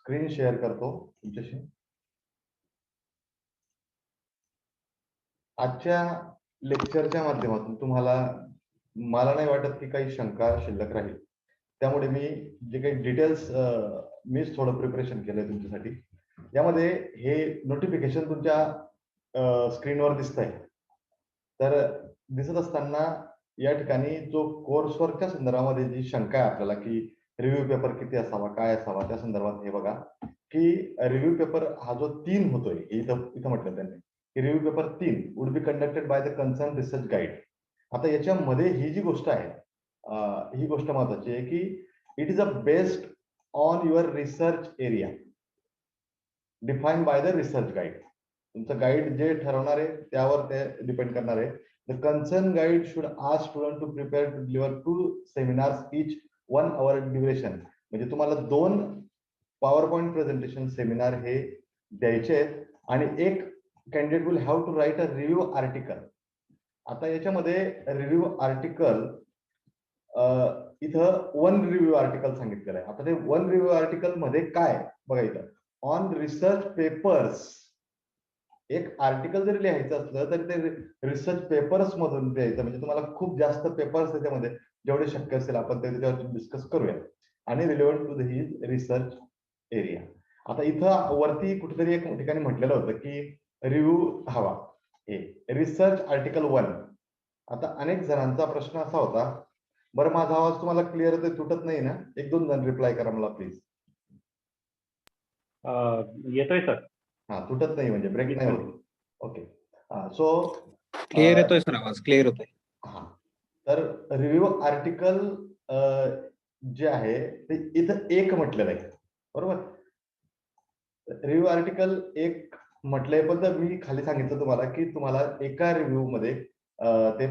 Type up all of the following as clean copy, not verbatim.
Screen share करतो तुमच्याशी. आजच्या लेक्चरच्या माध्यमातून तुम्हाला मला नाही वाटत की काही शंका शिल्लक राहील. त्यामुळे मी जे काही डिटेल्स मीच थोडं प्रिपरेशन केलंय तुमच्यासाठी. यामध्ये हे नोटिफिकेशन तुमच्या स्क्रीनवर दिसत आहे. तर दिसत असताना या ठिकाणी जो कोर्सवर्कच्या संदर्भामध्ये जी शंका आहे आपल्याला की रिव्ह्यू पेपर किती असावा, काय असावा, त्या संदर्भात हे बघा की रिव्ह्यू पेपर हा जो 3 होतोय, इथं म्हटलं त्यांनी की review paper 3 would be conducted by the concern research guide. आता याच्यामध्ये ही जी गोष्ट आहे, ही गोष्ट महत्वाची आहे की it is a based on your research area define by the research guide. तुमचं गाईड जे ठरवणार आहे त्यावर ते डिपेंड करणार आहे. The concern guide should ask student to prepare to deliver 2 seminars each 1 hour duration. म्हणजे तुम्हाला 2 पॉवर पॉईंट प्रेझेंटेशन सेमिनार हे द्यायचे आहेत आणि एक candidate will have to write a review article. आता याच्यामध्ये रिव्ह्यू आर्टिकल इथं 1 रिव्ह्यू आर्टिकल सांगितलेलं आहे. आता ते 1 रिव्ह्यू आर्टिकल मध्ये काय बघा, इथं ऑन रिसर्च पेपर्स. एक आर्टिकल जरी लिहायचं असलं तरी ते रिसर्च पेपर्स मधून द्यायचं. म्हणजे तुम्हाला खूप जास्त पेपर्स त्याच्यामध्ये जेवढे शक्य असेल आपण त्याच्यावर डिस्कस करूया. आणि relevant to his research area. आता इथं वरती कुठेतरी एक ठिकाणी म्हटलेलं होतं की रिव्ह्यू हवा, हे रिसर्च आर्टिकल 1. आता अनेक जणांचा प्रश्न असा होता, बरं माझा आवाज तुम्हाला क्लिअर होतोय, तुटत नाही ना? 1-2 जण रिप्लाय करा मला प्लीज. येतोय सर. हा, तुटत नाही म्हणजे ब्रेक नाही होत. ओके. सो क्लिअर येतोय सर, आवाज क्लिअर होतोय. हा, तर रिव्ह्यू आर्टिकल जे आहे ते इथं 1 म्हटलेलं आहे, बरोबर. रिव्ह्यू आर्टिकल 1 म्हटलंय, पण मी खाली सांगितलं तुम्हाला की तुम्हाला एका रिव्ह्यू मध्ये ते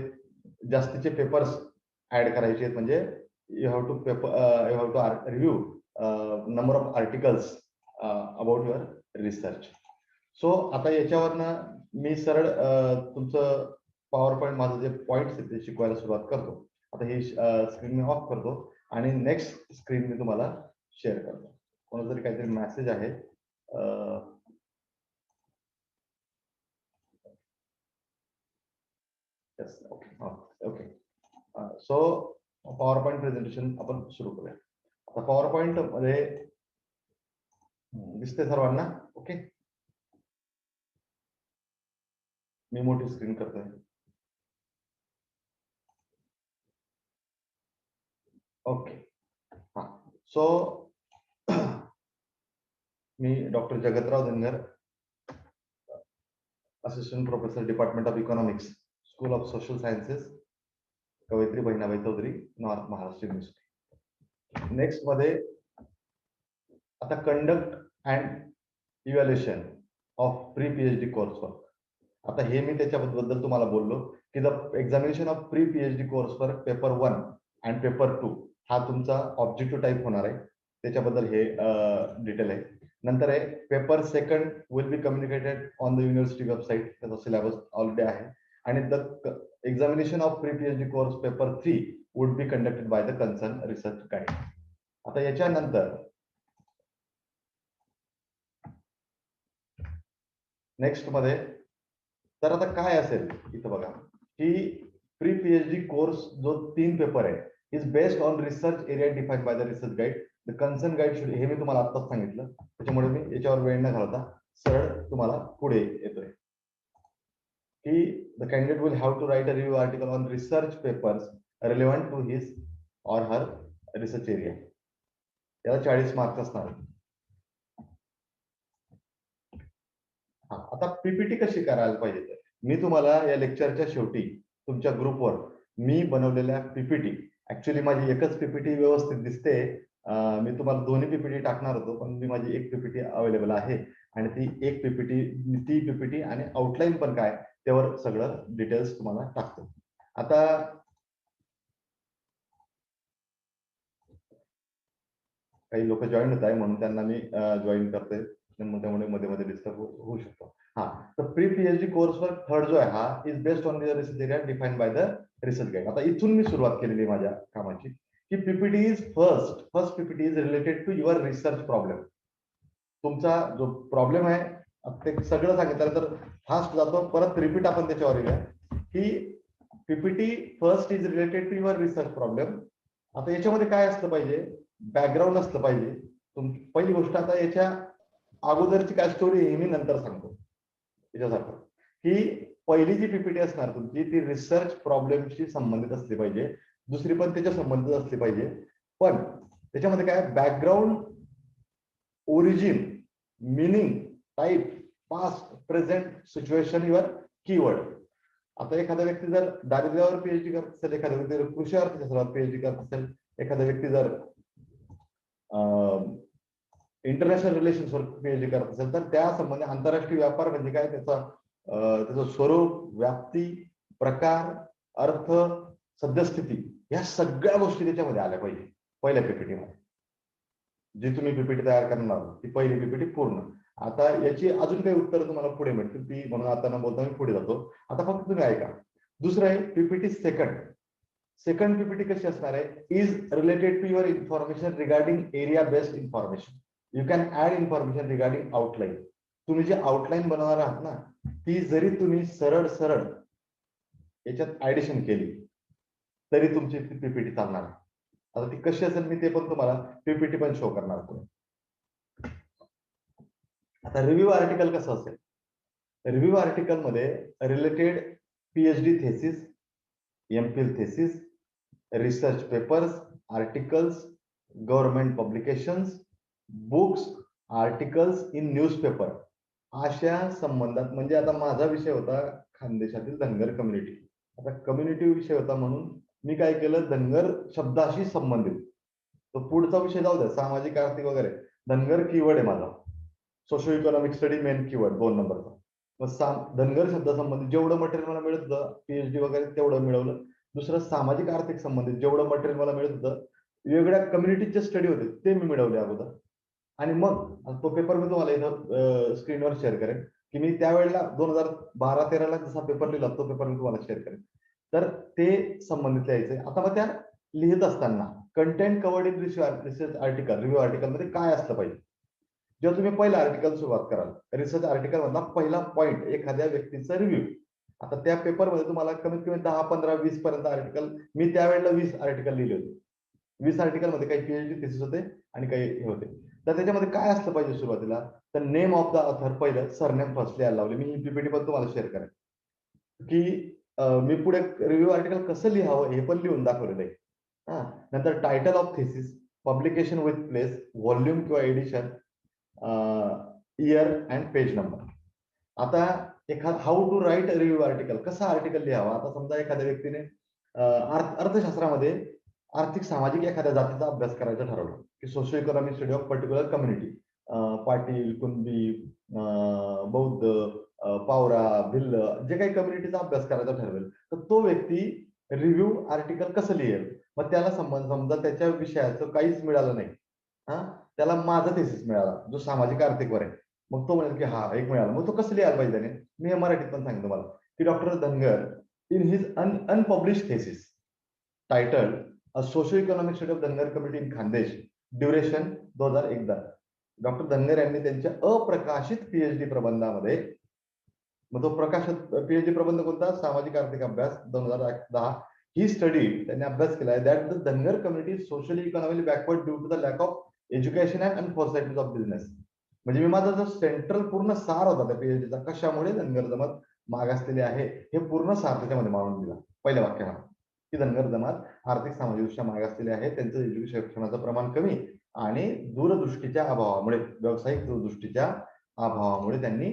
जास्तीचे पेपर्स ऍड करायचे आहेत. म्हणजे you have to review number of articles about your research. So आता याच्यावरनं मी सरळ तुमचं पॉवर पॉईंट माझं जे पॉईंट्स आहेत ते शिकवायला सुरुवात करतो. आता ही स्क्रीन मी ऑफ करतो आणि नेक्स्ट स्क्रीन मी तुम्हाला शेअर करतो. कोणाचा तरी काहीतरी मेसेज आहे. Okay. So power point presentation आपण सुरू करूया. आता पॉवर पॉईंट मध्ये दिसते सर्वांना? ओके, मी मोठी स्क्रीन करतोय. ओके. हा, सो मी doctor Jagatrao Dhangar, assistant professor, department of economics, school of social sciences, Kavayitri Bahinabai Chaudhari, north Maharashtra university. Next मध्ये आता conduct and evaluation of pre PhD course work. आता हे मी त्याच्याबद्दल तुम्हाला बोललो की the examination of pre PhD course work paper 1 and paper 2 हा तुमचा ऑब्जेक्टिव्ह टाईप होणार आहे. त्याच्याबद्दल हे डिटेल आहे. नंतर आहे paper 2 will be communicated on the university website. त्याचा सिलेबस ऑलरेडी आहे. आणि the examination of pre PhD course paper 3 would be conducted by the concern research guide. आता याच्यानंतर नेक्स्ट मध्ये तर आता काय असेल इथं बघा की प्री पीएचडी कोर्स जो 3 पेपर आहे is based on research area defined by the research guide. The concern guide should, हे मी तुम्हाला आत्ताच सांगितलं, त्याच्यामुळे मी याच्यावर वेळ न घालता सरळ तुम्हाला पुढे येतोय की the candidate will have to write a review article on research papers relevant to his or her research area. याला 40 मार्क्स असणार. हा, आता पीपीटी कशी करायला पाहिजे तर मी तुम्हाला या लेक्चरच्या शेवटी तुमच्या ग्रुपवर मी बनवलेल्या पीपीटी, ऍक्च्युली माझी एकच पीपीटी व्यवस्थित दिसते. मी तुम्हाला दोन्ही पीपीटी टाकणार होतो, पण मी माझी एक पीपीटी अवेलेबल आहे आणि ती पीपीटी आणि आउटलाईन पण काय त्यावर सगळं डिटेल्स तुम्हाला टाकतो. आता काही लोक जॉईन होत आहे म्हणून त्यांना मी जॉईन करते, त्यामुळे मध्ये मध्ये डिस्टर्ब होऊ शकतो. हा, तर प्री पीएचडी कोर्स वर 3rd जो आहे हा is based on the research area defined by the research guide. आता इथून मी सुरुवात केलेली आहे माझ्या कामाची की PPT is first PPT is related to your research problem. तुमचा जो प्रॉब्लेम आहे ते सगळं सांगितल्यानंतर फास्ट जातो. परत रिपीट आपण त्याच्यावर येऊया की PPT first is related to your research problem. आता याच्यामध्ये काय असलं पाहिजे, बॅकग्राऊंड असलं पाहिजे. पहिली गोष्ट, आता याच्या अगोदरची काय स्टोरी हे मी नंतर सांगतो याच्यासारखं, की पहिली जी पीपीटी असणार तुमची ती रिसर्च प्रॉब्लेमशी संबंधित असली पाहिजे, दुसरी पण त्याच्या संबंधित असली पाहिजे. पण त्याच्यामध्ये काय background, origin, meaning, type, past, present, situation, your keyword. आता एखादा व्यक्ती जर दारिद्र्यावर पीएचडी करत असेल, एखादा व्यक्ती जर कृषी अर्थशास्त्रावर पीएचडी करत असेल, एखादा व्यक्ती जर इंटरनॅशनल रिलेशन्सवर पीएचडी करत असेल, तर त्या संबंधी आंतरराष्ट्रीय व्यापार म्हणजे काय, त्याचं स्वरूप, व्याप्ती, प्रकार, अर्थ, सद्यस्थिती, या सगळ्या गोष्टी त्याच्यामध्ये आल्या पाहिजे पहिल्या पीपीटी मध्ये. जी तुम्ही पीपीटी तयार करणार ती पहिली पीपीटी पूर्ण. आता याची अजून काही उत्तर तुम्हाला पुढे मिळतील, ती म्हणून आता न बोलता मी पुढे जातो. आता फक्त तुम्ही ऐका. दुसरं आहे पीपीटी सेकंड पीपीटी कशी असणार आहे, is related to your information regarding area based information. You can add information regarding outline. तुम्ही जे आउटलाईन बनवणार आहात ना, ती जरी तुम्ही सरळ याच्यात ऍडिशन केली तरी तुमची पीपीटी चालणार आहे. आता ती कशी असेल मी ते पण तुम्हाला पीपीटी पण शो करणार पुढे. आता रिव्ह्यू आर्टिकल कसं असेल, रिव्ह्यू आर्टिकल मध्ये related PhD thesis, MPhil thesis, research papers, articles, government publications, books, articles in newspaper, अशा संबंधात. म्हणजे आता माझा विषय होता खानदेशातील धनगर कम्युनिटी. आता कम्युनिटी विषय होता म्हणून मी काय केलं, धनगर शब्दाशी संबंधित. तो पुढचा विषय जाऊ द्या, सामाजिक आर्थिक वगैरे, धनगर कीवर्ड आहे माझा. Socio economic study main keyword 2 नंबरचा. मग धनगर शब्दासंबंधित जेवढं मटेरियल मला मिळत होतं पीएचडी वगैरे तेवढं मिळवलं. दुसरं सामाजिक आर्थिक संबंधित जेवढं मटेरियल मला मिळत होतं, वेगळ्या कम्युनिटीचे स्टडी होते ते मी मिळवले अगोदर. आणि मग तो पेपर मी तुम्हाला इथं स्क्रीनवर शेअर करेन, की मी त्यावेळेला 2012-13ला जसा पेपर लिहिला तो पेपर मी तुम्हाला शेअर करेन. तर ते संबंधित लिहायचे. आता मग त्या लिहित असताना content covered in research article, review article मध्ये काय असलं पाहिजे. जेव्हा तुम्ही पहिला आर्टिकल सुरुवात कराल, रिसर्च आर्टिकल मधला पहिला पॉईंट एखाद्या व्यक्तीचा रिव्ह्यू. आता त्या पेपरमध्ये तुम्हाला कमीत कमी 10, 15, 20 पर्यंत आर्टिकल, मी त्यावेळेला 20 आर्टिकल लिहिले होते. 20 आर्टिकल मध्ये काही पीएचडी थेसिस होते आणि काही हे होते. तर त्याच्यामध्ये काय असलं पाहिजे सुरुवातीला, तर नेम ऑफ द ऑथर पहिलं, सरनेम फर्स्ट लिहायला लावले. मी ही पीपीटी पण तुम्हाला शेअर करेन, की मी पुढे रिव्ह्यू आर्टिकल कसं लिहावं हे पण लिहून दाखवलेलं आहे. नंतर title of thesis, publication with place, volume किंवा edition, year and page number. आता how to write review article, कसा आर्टिकल लिहावा. आता समजा एखाद्या व्यक्तीने अर्थशास्त्रामध्ये आर्थिक सामाजिक एखाद्या जातीचा अभ्यास करायचा ठरवला, की socio economic study of particular community, Patil, Kunbi, बौद्ध, पावरा, भिल्ल, जे काही कम्युनिटीचा अभ्यास करायचा ठरवेल, तर तो व्यक्ती रिव्ह्यू आर्टिकल कसं लिहेल. मग त्याला समजा त्याच्या विषयाचं काहीच मिळालं नाही, त्याला माझा थेसिस मिळाला जो सामाजिक आर्थिकवर आहे. मग तो म्हणेल की हा एक मिळाला, मग तो कसं लिहायला पाहिजे त्याने. मी हे मराठीत पण सांगितलं मला, की doctor Dhangar in his unpublish thesis title a socio economic study of Dhangar community in Khandesh, duration 2001. Doctor Dhangar यांनी त्यांच्या अप्रकाशित पीएचडी प्रबंधामध्ये, मग तो प्रकाशित पीएचडी प्रबंध कोणता, सामाजिक आर्थिक अभ्यास 2010, ही स्टडी त्यांनी अभ्यास केला आहे that the Dhangar community socially economically backward due to the lack of education and facilities of business. म्हणजे मी माझा जो सेंट्रल पूर्ण सार होता त्या पीएचडीचा, कशामुळे धनगर जमात मागासलेली आहे, हे पूर्ण सार त्याच्यामध्ये मांडून दिला पहिल्या वाक्यामध्ये, की धनगर जमात आर्थिक सामाजिकदृष्ट्या मागासलेले आहे, त्यांचं एज्युकेशन शिक्षणाचं प्रमाण कमी आणि दूरदृष्टीच्या अभावामुळे, व्यावसायिक दूरदृष्टीच्या अभावामुळे त्यांनी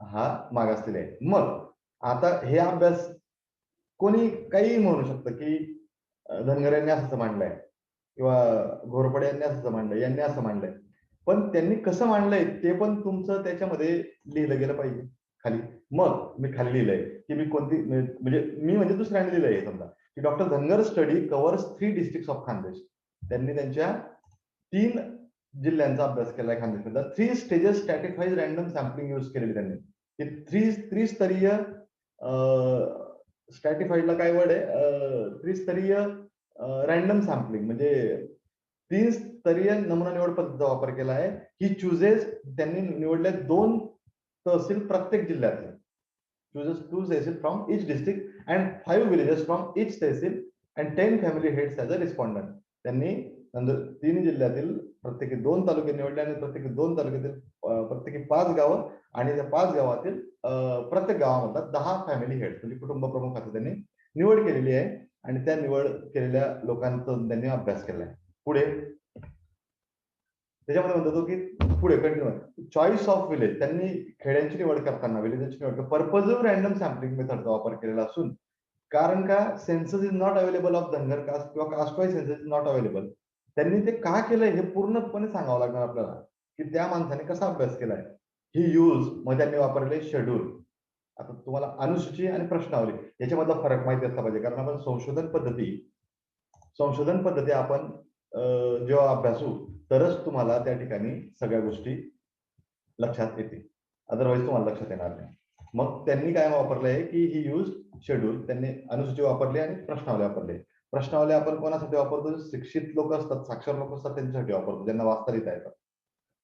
हा मागासलेले आहे. मग आता हे अभ्यास कोणी काही म्हणू शकतं, की धनगर यांनी असं मांडलंय किंवा घोरपडे यांनी असं मांडलंय, यांनी असं मांडलंय. पण त्यांनी कसं मांडलंय ते पण तुमचं त्याच्यामध्ये लिहिलं गेलं पाहिजे खाली. मग मी खाली लिहिलंय की मी कोणती, म्हणजे दुसऱ्याने लिहिलंय समजा, की doctor Dhangar study covers 3 district of Khandesh. त्यांनी त्यांच्या 3 जिल्ह्यांचा अभ्यास केलाय खानदेशमधला. 3 स्टेजेस स्ट्रॅटिफाईड रॅन्डम सॅम्पलिंग यूज केलेली त्यांनी. हे त्रिस्तरीय स्ट्रॅटिफाईडला काय वर्ड आहे, त्रिस्तरीय रॅन्डम सॅम्पलिंग, म्हणजे 3 स्तरीय नमुना निवड पद्धतीचा वापर केला आहे. ही चुजेस त्यांनी निवडल्या 2 तहसील प्रत्येक जिल्ह्यातले. Chooses 2 tehsil from each district and 5 villages from each tehsil and 10 family heads as a respondent. त्यांनी 3 जिल्ह्यातील प्रत्येकी 2 तालुके निवडले आणि प्रत्येकी 2 तालुक्यातील प्रत्येकी 5 गावं आणि त्या 5 गावातील प्रत्येक गावामधला 10 फॅमिली हेड म्हणजे कुटुंब प्रमुखाचं त्यांनी निवड केलेली आहे आणि त्या निवड केलेल्या लोकांचा त्यांनी अभ्यास केला आहे. पुढे त्याच्यामध्ये म्हणतो की पुढे कंटिन्यू चॉईस ऑफ विलेज. त्यांनी खेड्यांची निवड करताना विलेजची निवड पर्पजिव्ह रँडम सॅम्पलिंग मेथडचा वापर केलेला असून कारण का census is not available of Dhangar caste किंवा caste wise census is not available. त्यांनी ते का केलंय हे पूर्णपणे सांगावं लागणार आपल्याला की त्या माणसाने कसा अभ्यास केलाय. ही यूज मग त्यांनी वापरले शेड्यूल. आता तुम्हाला अनुसूची आणि प्रश्नावली याच्यामधला फरक माहिती असला पाहिजे कारण आपण संशोधन पद्धती आपण जेव्हा अभ्यासू तरच तुम्हाला त्या ठिकाणी सगळ्या गोष्टी लक्षात येतील. अदरवाईज तुम्हाला लक्षात येणार नाही. मग त्यांनी काय वापरलंय की ही यूज शेड्यूल. त्यांनी अनुसूची वापरली आणि प्रश्नावली वापरले. प्रश्नावली आपण कोणासाठी वापरतो. शिक्षित लोक असतात, साक्षर लोक असतात त्यांच्यासाठी वापरतो ज्यांना वाचता लिहिता येतं.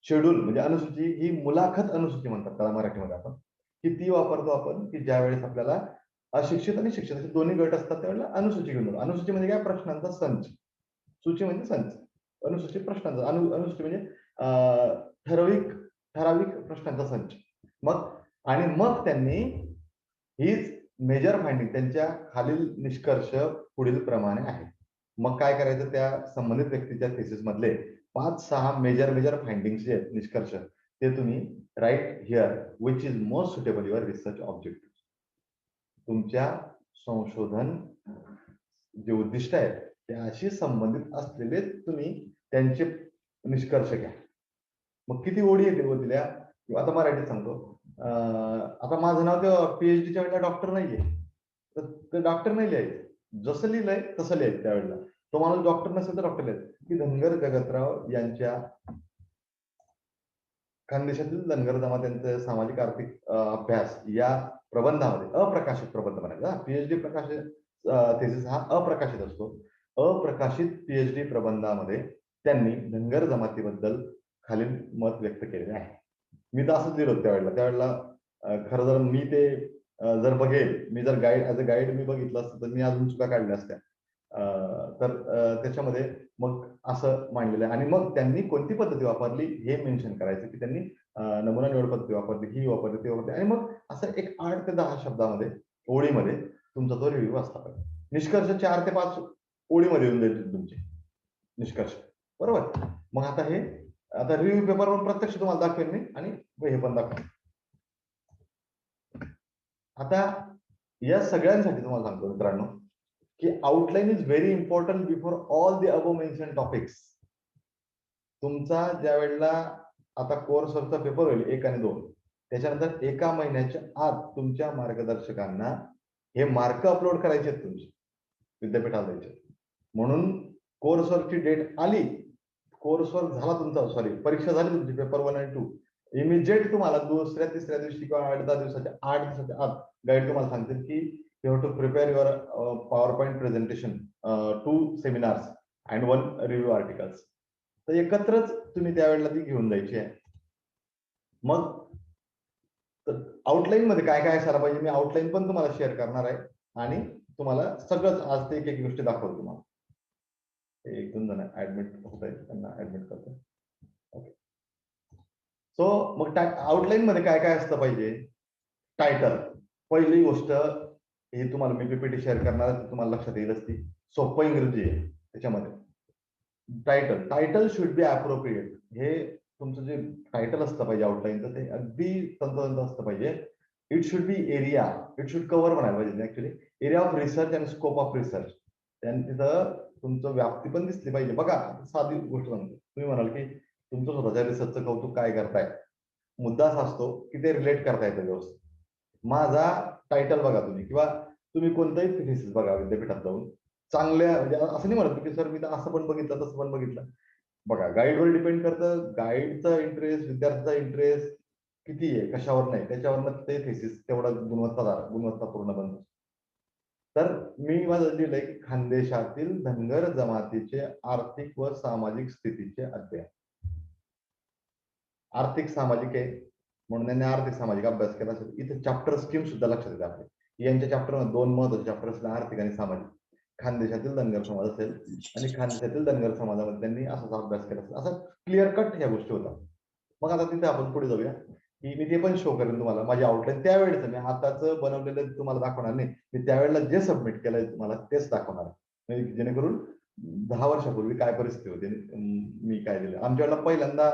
शेड्यूल म्हणजे अनुसूची ही मुलाखत अनुसूची म्हणतात त्याला मराठीमध्ये आपण की ती वापरतो आपण की ज्या वेळेस आपल्याला अशिक्षित आणि शिक्षित असे दोन्ही गट असतात त्यावेळेला अनुसूची घेऊन जातो. अनुसूची म्हणजे काय प्रश्नांचा संच. सूची म्हणजे संच. अनुसूची प्रश्नांचा अनुसूची म्हणजे ठराविक प्रश्नांचा संच. मग त्यांनी हीच मेजर फाइंडिंग त्यांच्या खालील निष्कर्ष पुढील प्रमाणे आहे. मग काय करायचं त्या संबंधित व्यक्तीच्या थेसिस मधले 5-6 मेजर फाइंडिंग्स जे निष्कर्ष ते तुम्ही write here which is most suitable your research objective. तुमच्या संशोधन जे उद्दिष्ट आहेत त्याशी संबंधित असलेले तुम्ही त्यांचे निष्कर्ष घ्या. मग किती ओळी येते व दिल्या आता मराठीत सांगतो. आता माझं नाव ते पीएचडीच्या वेळेला डॉक्टर नाहीये तर ते डॉक्टर नाही लिहायचं. जसं लिहिलंय तसं लिहायचं. त्यावेळेला तो माणूस डॉक्टर नसेल तर डॉक्टर लिहायचं की धनगर जगतराव यांच्या खानदेशातील धनगर जमातींचे सामाजिक आर्थिक अभ्यास या प्रबंधामध्ये अप्रकाशित प्रबंध बनायचा. पीएचडी प्रकाशित थेसिस हा अप्रकाशित असतो. अप्रकाशित पीएचडी प्रबंधामध्ये त्यांनी धनगर जमातीबद्दल खालील मत व्यक्त केलेले आहे. मी तर असंच लिहिलं त्यावेळेला खरं जर मी ते जर बघेल मी जर गाईड ऍज अ गाईड मी बघितलं असतं तर मी अजून चुका काढल्या असत्या. तर त्याच्यामध्ये मग असं मांडलेलं आहे आणि मग त्यांनी कोणती पद्धती वापरली हे मेन्शन करायचं की त्यांनी नमुना निवड पद्धती वापरली, ही वापरली, ती वापरली आणि मग असं एक 8 ते 10 शब्दामध्ये ओळीमध्ये तुमचा तो रिव्ह्यू असला पाहिजे. निष्कर्ष 4 ते 5 ओळीमध्ये येऊन जाईल तुमचे निष्कर्ष. बरोबर. मग आता रिव्ह्यू पेपरवर प्रत्यक्ष तुम्हाला दाखवेल मी आणि हे पण दाखवेल. आता या सगळ्यांसाठी तुम्हाला सांगतो मित्रांनो की outline is very important before all the above mention topics. तुमचा ज्या वेळेला आता कोर्सवरचा पेपर होईल 1 आणि 2 त्याच्यानंतर 1 महिन्याच्या आत तुमच्या मार्गदर्शकांना हे मार्क अपलोड करायचे आहेत तुमचे विद्यापीठाला द्यायचे. म्हणून कोर्सवरची डेट आली, कोर्सवर झाला तुमचा परीक्षा झाली तुमची पेपर 1 आणि 2 इमिजिएट तुम्हाला दुसऱ्या तिसऱ्या दिवशी किंवा 8-10 दिवसाच्या 8 दिवसाच्या आत गाईड तुम्हाला सांगतील की you have to prepare your PowerPoint presentation 2 seminars and 1 review articles. तर एकत्रच तुम्ही त्यावेळेला ती घेऊन जायची आहे. मग आउटलाईन मध्ये काय काय असायला पाहिजे मी आउटलाईन पण तुम्हाला शेअर करणार आहे आणि तुम्हाला सगळंच आज ते एक गोष्टी दाखवतो तुम्हाला. 1-2 जण ऍडमिट होत आहेत त्यांना ऍडमिट करतो. ओके. सो मग आउटलाईन मध्ये काय काय असतं पाहिजे. टायटल पहिली गोष्ट ही तुम्हाला मी पीपीटी शेअर करणार तुम्हाला लक्षात येईल असती. सोपं इंग्रजी आहे त्याच्यामध्ये. Title should be appropriate. हे तुमचं जे टायटल असतं पाहिजे आउटलाईनचं ते अगदी तंतोतंत असतं पाहिजे. It should be area. It should cover म्हणायला पाहिजे actually area of research and scope of research. आणि तिथं तुमचं व्याप्ती पण दिसली पाहिजे. बघा साधी गोष्ट सांगतो. तुम्ही म्हणाल की तुमचं स्वतःच्या रिसर्चचं कौतुक काय करताय. मुद्दा असा असतो की ते रिलेट करता येतं व्यवस्थित. माझा टायटल बघा तुम्ही किंवा तुम्ही कोणताही थिसिस बघा विद्यापीठात जाऊन चांगल्या म्हणजे असं नाही म्हणत की सर मी तर असं पण बघितलं तसं पण बघितलं. बघा गाईडवर डिपेंड करतं. गाईडचा इंटरेस्ट विद्यार्थ्याचा इंटरेस्ट किती आहे कशावर नाही त्याच्यावरनं ते थिसिस तेवढा गुणवत्तापूर्ण बनतो. तर मी माझं लिहिलंय की खानदेशातील धनगर जमातीचे आर्थिक व सामाजिक स्थितीचे अध्ययन. आर्थिक सामाजिक आहे म्हणून त्यांनी आर्थिक सामाजिक अभ्यास केला असेल. इथे चॅप्टर स्कीम सुद्धा लक्षात येते आपल्या. यांच्या चॅप्टरमध्ये 2 महत्त्वाचे चॅप्टर असतील, आर्थिक आणि सामाजिक. खानदेशातील धनगर समाज असेल आणि खानदेशातील धनगर समाजामध्ये त्यांनी असाच अभ्यास केला असेल, असं क्लिअर कट ह्या गोष्टी होतात. मग आता तिथे आपण पुढे जाऊया की मी ते पण शो करेन तुम्हाला माझी आउटलाईन त्यावेळेचं. मी आताच बनवलेलं तुम्हाला दाखवणार नाही. मी त्यावेळेला जे सबमिट केलंय तुम्हाला तेच दाखवणार आहे. म्हणजे जेणेकरून 10 वर्षापूर्वी काय परिस्थिती होती, मी काय दिलं. आमच्या वेळेला पहिल्यांदा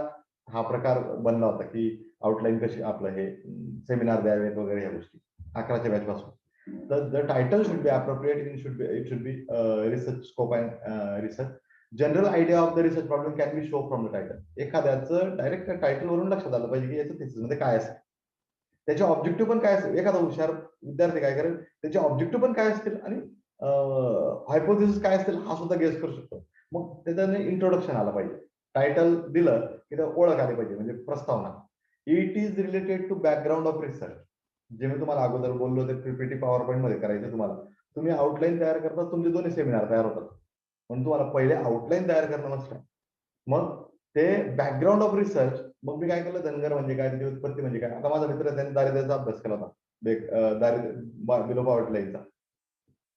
हा प्रकार बनला होता की आउटलाईन कशी आपलं हे सेमिनार द्यावेत वगैरे ह्या गोष्टी 11च्या बॅच पासून. The title should be appropriate. It should be research scope and research. General idea of the research problem can be shown from the title. एखाद्याचं डायरेक्ट टायटल वरून लक्षात आलं पाहिजे की याचं thesis मध्ये काय असेल, त्याचे ऑब्जेक्टिव्ह पण काय असेल. एखादा हुशार विद्यार्थी काय करेल, त्याचे ऑब्जेक्टिव्ह पण काय असतील आणि हायपोथेसिस काय असतील हा सुद्धा गेस करू शकतो. मग त्याच्याने इंट्रोडक्शन आलं पाहिजे. टायटल दिलं की त्याला ओळख आली पाहिजे, म्हणजे प्रस्तावना. It is related to background of research. जे मी तुम्हाला अगोदर बोललो ते पीपीटी पॉवर पॉईंट मध्ये करायचं तुम्हाला. तुम्ही आउटलाईन तयार करता, तुमचे दोन्ही सेमिनार तयार होतात. पण तुम्हाला पहिले आउटलाईन तयार करणं मस्त आहे. मग ते बॅकग्राऊंड ऑफ रिसर्च. मग मी काय केलं, धनगर म्हणजे काय, त्याची उत्पत्ती म्हणजे काय. आता माझा मित्र त्याने दारिद्र्याचा अभ्यास केला होता, दारिद्र्य बिलो पॉवर्टी लाईनचा.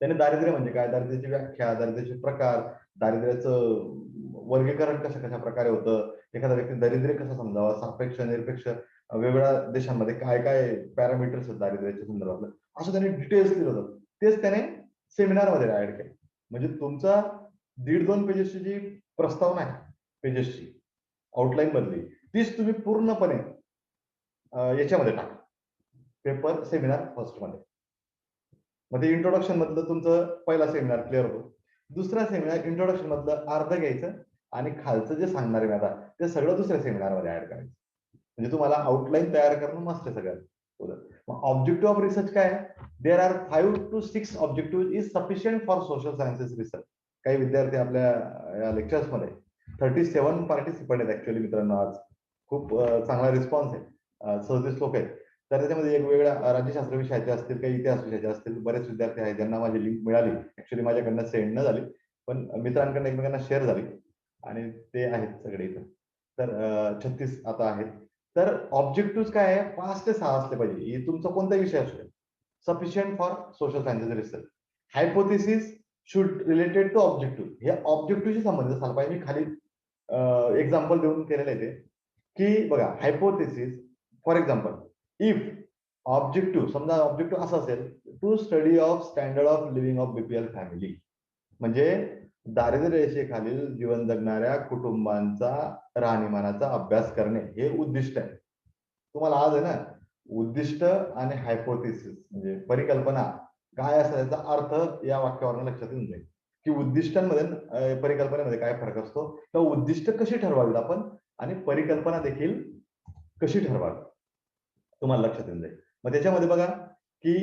त्याने दारिद्र्य म्हणजे काय, दारिद्र्याची व्याख्या, दारिद्र्याचे प्रकार, दारिद्र्याचं वर्गीकरण कशा कशा प्रकारे होतं, एखादा व्यक्ती दारिद्र्य कसं समजावा, सापेक्ष निरपेक्ष, वेगवेगळ्या देशांमध्ये काय काय पॅरामीटर्स आहेत दारिद्र्याच्या संदर्भातलं, असं त्याने डिटेल्स दिलं होतं. तेच त्याने सेमिनारमध्ये ऍड केलं. म्हणजे तुमचा 1.5-2 पेजेसची जी प्रस्तावना आहे, पेजेसची आउटलाईन मधली, तीच तुम्ही पूर्णपणे याच्यामध्ये टाका, पेपर सेमिनार फर्स्ट मध्ये. मग ते इंट्रोडक्शन मधलं तुमचं पहिला सेमिनार क्लिअर होतो. दुसरा सेमिनार इंट्रोडक्शन मधलं अर्ध घ्यायचं आणि खालचं जे सांगणार आहे आता ते सगळं दुसऱ्या सेमिनार मध्ये ऍड करायचं. म्हणजे तुम्हाला आउटलाईन तयार करणं मस्त आहे सगळ्यात. मग ऑब्जेक्टिव्ह ऑफ रिसर्च काय आहे, there are 5 to 6 objective is sufficient for social sciences research. काही विद्यार्थी आपल्या लेक्चर्स मध्ये 37 पार्टिसिपंट आहेत ऍक्च्युअली मित्रांनो. आज खूप चांगला रिस्पॉन्स आहे. 37 लोक आहेत. तर त्याच्यामध्ये एक वेगळ्या राज्यशास्त्र विषयाचे असतील, काही इतिहास विषयाचे असतील. बरेच विद्यार्थी आहेत ज्यांना माझी लिंक मिळाली, ऍक्च्युअली माझ्याकडनं सेंड न झाली पण मित्रांकडनं एकमेकांना शेअर झाली आणि ते आहेत सगळे इथं. तर 36 आता आहेत. तर ऑब्जेक्टिव्ह काय आहे, 5 ते 6 असले पाहिजे. हे तुमचा कोणताही विषय असू, sufficient for social sciences research. Hypothesis should related to objective. हे ऑब्जेक्टिव्हशी संबंधित असलं पाहिजे. मी खाली एक्झाम्पल देऊन केलेलं आहे ते, की बघा hypothesis for example, if objective, समजा ऑब्जेक्टिव्ह असं असेल, to study of standard of living of BPL family, म्हणजे दारिद्र्य रेषेखालील जीवन जगणाऱ्या कुटुंबांचा राहणीमानाचा अभ्यास करणे हे उद्दिष्ट आहे. तुम्हाला आज आहे ना, उद्दिष्ट आणि हायपोथेसिस म्हणजे परिकल्पना काय असं याचा अर्थ या वाक्यावरून लक्षात येऊन जाईल की उद्दिष्टांमध्ये परिकल्पनेमध्ये काय फरक असतो, तर उद्दिष्ट कशी ठरवावीत आपण आणि परिकल्पना देखील कशी ठरवावी तुम्हाला लक्षात येऊन जाईल. मग त्याच्यामध्ये बघा की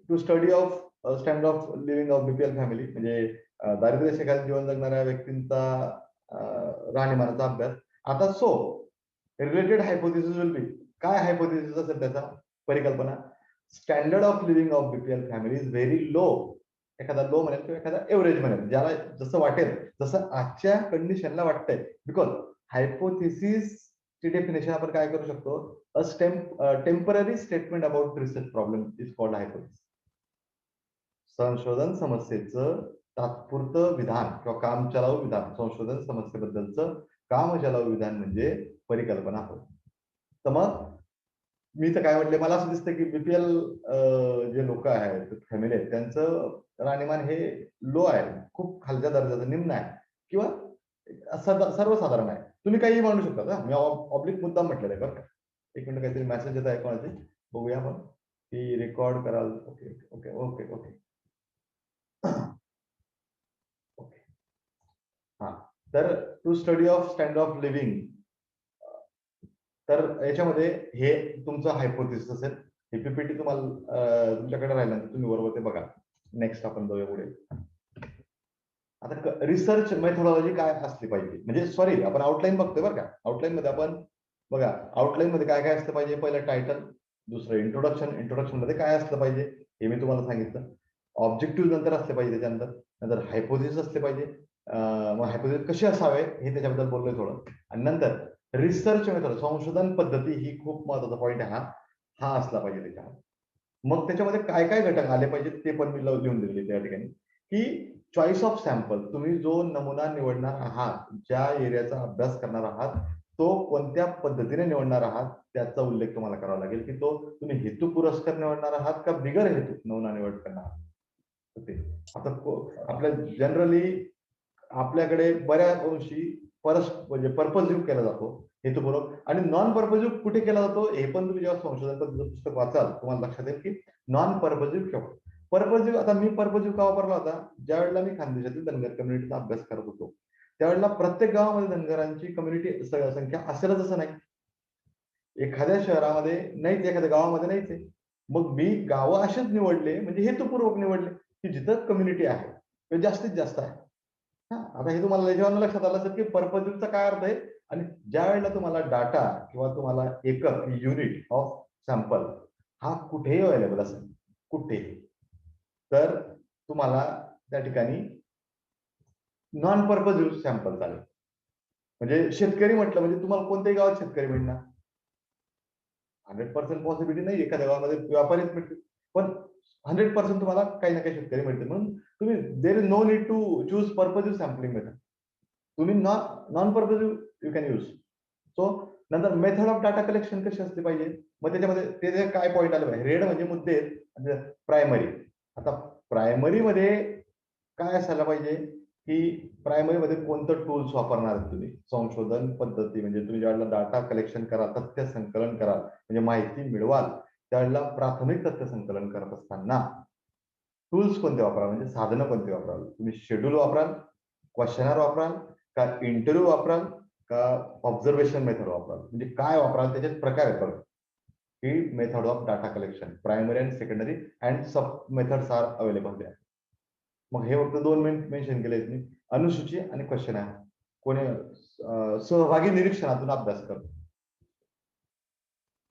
to study of standard of living of BPL family म्हणजे दारिद्र्य रेषेखाली जीवन जगणाऱ्या व्यक्तींचा राहणीमानाचा अभ्यास. आता so related hypothesis will be, काय हायपोथेसिस असेल त्याचा परिकल्पना, standard of living of BPL family is very low. एखादा लो म्हणेल किंवा एखादा एव्हरेज म्हणेल, ज्याला जसं वाटेल, जसं आजच्या कंडिशनला वाटतंय. बिकॉज हायपोथेसिस ची डेफिनेशन आपण काय करू शकतो, a temporary statement about research problem is called hypothesis. संशोधन समस्येचं तात्पुरतं विधान किंवा कामचलाऊ विधान, संशोधन समस्येबद्दलचं कामचलाऊ विधान म्हणजे परिकल्पना होय. तर मग मी तर काय म्हटले, मला असं दिसतं की बीपीएल जे लोक आहेत, फॅमिली आहेत, त्यांचं राहणीमान हे लो आहे, खूप खालच्या दर्जाचं, निम्न आहे किंवा सर्वसाधारण आहे. तुम्ही काही म्हणू शकता का, मी ऑब्लिक मुद्दा म्हटलेला आहे बरं का. एक मिनिट, काहीतरी मेसेज येत आहे कोणाचे, बघूया आपण की रेकॉर्ड कराल. Okay okay okay okay okay हा. तर to study of standard of living, तर याच्यामध्ये हे तुमचं हायपोथेसिस असेल. हे पीपीटी तुम्हाला तुमच्याकडे राहिल्यानंतर तुम्ही बरोबर ते बघा. नेक्स्ट आपण जाऊया पुढे. आता रिसर्च मेथोडॉलॉजी काय असली पाहिजे, म्हणजे सॉरी आपण आउटलाईन बघतोय बरं का. आउटलाईन मध्ये आपण बघा, आउटलाईन मध्ये काय काय असलं पाहिजे, पहिलं टायटल, दुसरं इंट्रोडक्शन. इंट्रोडक्शन मध्ये काय असलं पाहिजे हे मी तुम्हाला सांगितलं. ऑब्जेक्टिव्ह नंतर असले पाहिजे, त्याच्यानंतर नंतर हायपोथेसिस असले पाहिजे. मग हायपोथेसिस कसे असावे हे त्याच्याबद्दल बोललोय थोडं. आणि नंतर रिसर्च मेथड, संशोधन पद्धती ही खूप महत्वाचा पॉईंट आहे. हा असला पाहिजे त्याच्यामध्ये. मग त्याच्यामध्ये काय काय घटक आले पाहिजेत ते पण मी लिहून दिलेले त्या ठिकाणी, की चॉईस ऑफ सॅम्पल, तुम्ही जो नमुना निवडणार आहात, ज्या एरियाचा अभ्यास करणार आहात, तो कोणत्या पद्धतीने निवडणार आहात त्याचा उल्लेख तुम्हाला करावा लागेल, की तो तुम्ही हेतू पुरस्कार निवडणार आहात का बिगर हेतू नमुना निवड करणार आहात. ते आता आपल्या जनरली आपल्याकडे बऱ्याच अंशी म्हणजे पर्पजिव्ह केला जातो, हेतुपूर्वक. आणि नॉन पर्पजिव्ह कुठे केला जातो हे पण तुम्ही जेव्हा संशोधन पुस्तक वाचाल तुम्हाला लक्षात येईल, की नॉन पर्पजिव्ह केव्हा. पर्पजिव्ह, आता मी पर्पजिव्ह का वापरला होता, ज्या वेळेला मी खानदेशातील धनगर कम्युनिटीचा अभ्यास करत होतो त्यावेळेला प्रत्येक गावामध्ये धनगरांची कम्युनिटी संख्या असेलच असं नाही. एखाद्या शहरामध्ये नाहीच, एखाद्या गावामध्ये नाहीच आहे. मग मी गावं असेच निवडले, म्हणजे हेतुपूर्वक निवडले, की जिथं कम्युनिटी आहे ते जास्तीत जास्त आहे. आता हे तुम्हाला याच्यावर लक्षात आलं असेल, की पर्पजचा काय अर्थ आहे. आणि ज्या वेळेला तुम्हाला डाटा किंवा तुम्हाला एकक युनिट ऑफ सॅम्पल हा कुठेही अवेलेबल असेल, कुठेही, तर तुम्हाला त्या ठिकाणी नॉन पर्पजिव्ह सॅम्पल चालेल. म्हणजे शेतकरी म्हटलं म्हणजे तुम्हाला कोणत्याही गावात शेतकरी मिळणार, 100% पॉसिबिलिटी नाही. एखाद्या गावामध्ये व्यापारीच मिळतील, पण 100% तुम्हाला काही ना काही शेतकरी मिळतील. म्हणून तुम्ही there is no need to choose purposive sampling method. तुम्ही non purposive you can use. So नंतर मेथड ऑफ डाटा कलेक्शन कशी असली पाहिजे. मग त्याच्यामध्ये ते काय पॉईंट आले पाहिजे. रेड म्हणजे मुद्दे, प्रायमरी. आता प्रायमरी मध्ये काय असायला पाहिजे, की प्रायमरी मध्ये कोणतं टूल्स वापरणार आहेत तुम्ही. संशोधन पद्धती म्हणजे तुम्ही ज्यावेळेला डाटा कलेक्शन कराल, तथ्य संकलन कराल, म्हणजे माहिती मिळवाल, त्यावेळेला प्राथमिक तथ्य संकलन करत असताना टूल्स कोणते वापराल, म्हणजे साधनं कोणते वापराल. तुम्ही शेड्यूल वापराल, क्वेश्चनर वापराल, का इंटरव्ह्यू वापराल, का ऑब्झर्वेशन मेथड वापराल. म्हणजे काय वापराल त्याच्यात प्रकार आहेत बघा. ही method of data collection, primary and secondary and sub methods are available द्या. मग हे फक्त 2 मेन्शन केले मी, अनुसूची आणि क्वेश्चन आहे. कोणी सहभागी निरीक्षणातून अभ्यास करतो,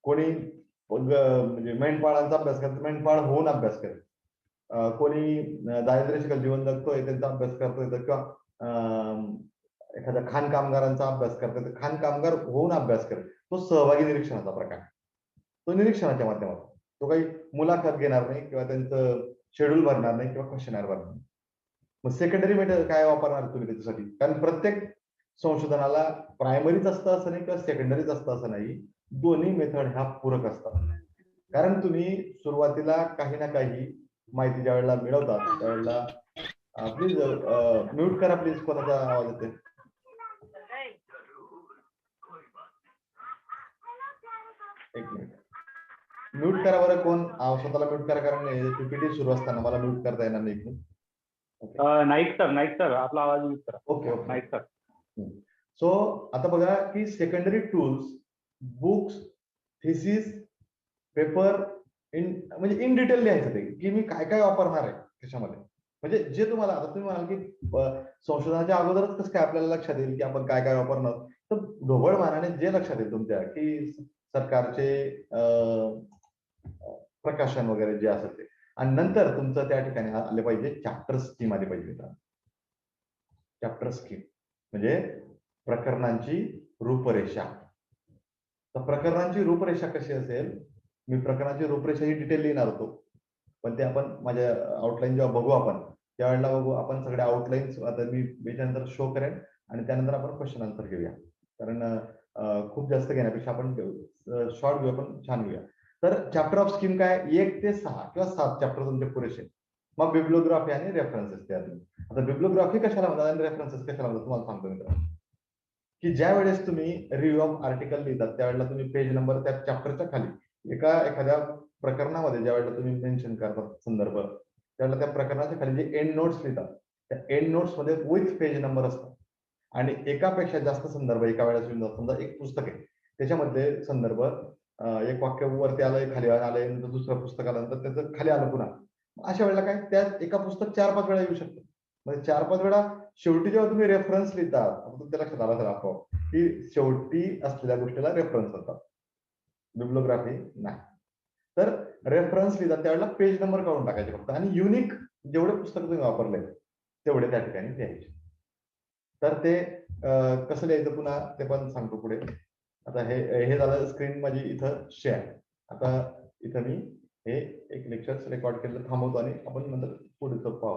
कोणी म्हणजे मेंढपाळांचा अभ्यास करतो, मेंढपाळ होऊन अभ्यास करतो, कोणी दारिद्र्य जीवन जगतोय त्यांचा अभ्यास करतोय, किंवा एखाद्या खाण कामगारांचा अभ्यास करतोय, खाण कामगार होऊन अभ्यास करतो. तो सहभागी निरीक्षणाचा प्रकार, तो निरीक्षणाच्या माध्यमातून. तो काही मुलाखत घेणार नाही किंवा त्यांचं शेड्यूल भरणार नाही किंवा क्वेश्चनर भरणार नाही. मग सेकंडरी मेथड काय वापरणार तुम्ही त्याच्यासाठी, कारण प्रत्येक संशोधनाला प्रायमरीच असतं असं नाही किंवा सेकंडरीच असतं असं नाही. दोन्ही मेथड ह्या पूरक असतात. कारण तुम्ही सुरुवातीला काही ना काही माहिती ज्या वेळेला मिळवतात त्यावेळेला प्लीज म्यूट करा प्लीज, कोणाचा आवाज येतोय. एक मिनिट म्यूट करा बरं, कोण स्वतःला म्यूट करा, कारण पीपीटी सुरू असताना मला म्यूट करता येणार नाही. नाईक सर आपला आवाज म्यूट करा. Okay okay Naik sir. So आता बघा की secondary tools, books, thesis, paper म्हणजे इन डिटेल लिहायचं ते, की मी काय काय वापरणार आहे त्याच्यामध्ये. म्हणजे जे तुम्हाला, आता तुम्ही म्हणाल की संशोधनाच्या अगोदरच कसं काय आपल्याला लक्षात येईल की आपण काय काय वापरणार, तर ढोबळ मानाने जे लक्षात येईल तुमच्या, की सरकारचे प्रकाशन वगैरे जे असेल ते. आणि नंतर तुमचं त्या ठिकाणी आले पाहिजे चॅप्टर स्कीम आली पाहिजे. चॅप्टर स्कीम म्हणजे प्रकरणांची रूपरेषा. तर प्रकरणांची रूपरेषा कशी असेल, मी प्रकरणाची रूपरेषा ही डिटेल लिहिणार होतो, पण ते आपण माझ्या आउटलाईन जेव्हा बघू आपण त्यावेळेला बघू. आपण सगळे आउटलाईन्स आता मी याच्यानंतर शो करेन आणि त्यानंतर आपण क्वेश्चन आन्सर घेऊया. कारण खूप जास्त घेण्यापेक्षा आपण शॉर्ट घेऊया, पण छान घेऊया. तर चॅप्टर ऑफ स्कीम काय, 1 ते 6 किंवा 7 चॅप्टर तुमचे पुरेसे. मग बिब्लिओग्राफी आणि रेफरन्सेस द्या तुम्ही. आता बिब्लिओग्राफी कशाला म्हणतात आणि रेफरन्सेस कशाला म्हणतात तुम्हाला सांगतो मित्रांनो, की ज्या वेळेस तुम्ही रिव्ह्यू ऑफ आर्टिकल लिहितात त्यावेळेला तुम्ही पेज नंबर त्या चॅप्टरच्या खाली एखाद्या प्रकरणामध्ये ज्या वेळेला तुम्ही मेन्शन करतात संदर्भ, त्यावेळेला त्या प्रकरणाच्या खाली जे एंड नोट्स लिहितात त्या एंड नोट्स मध्ये विथ पेज नंबर असतात. आणि एकापेक्षा जास्त संदर्भ एका वेळेला, समजा एक पुस्तक आहे त्याच्यामध्ये संदर्भ एक वाक्य वरती आलंय, खाली आलंय, नंतर दुसरं पुस्तक आल्यानंतर त्याचं खाली आलं पुन्हा. अशा वेळेला काय, त्या एका पुस्तक 4-5 वेळा येऊ शकतं. म्हणजे 4-5 वेळा शेवटी जेव्हा तुम्ही रेफरन्स लिहितात, तुमच्या लक्षात आलं असेल आपोआप की शेवटी असलेल्या गोष्टीला रेफरन्स होतात, बिब्लिओग्राफी नाही. तर रेफरन्स लिहितात त्यावेळेला पेज नंबर काढून टाकायचे फक्त, आणि युनिक जेवढे पुस्तक तुम्ही वापरले तेवढे त्या ठिकाणी द्यायचे. तर ते कसं द्यायचं पुन्हा ते पण सांगतो पुढे. आता हे झालं स्क्रीन माझी इथं शेअर. आता इथं मी हे एक लेक्चर रेकॉर्ड केलं थांबवतो आणि आपण नंतर पुढचं पाहू.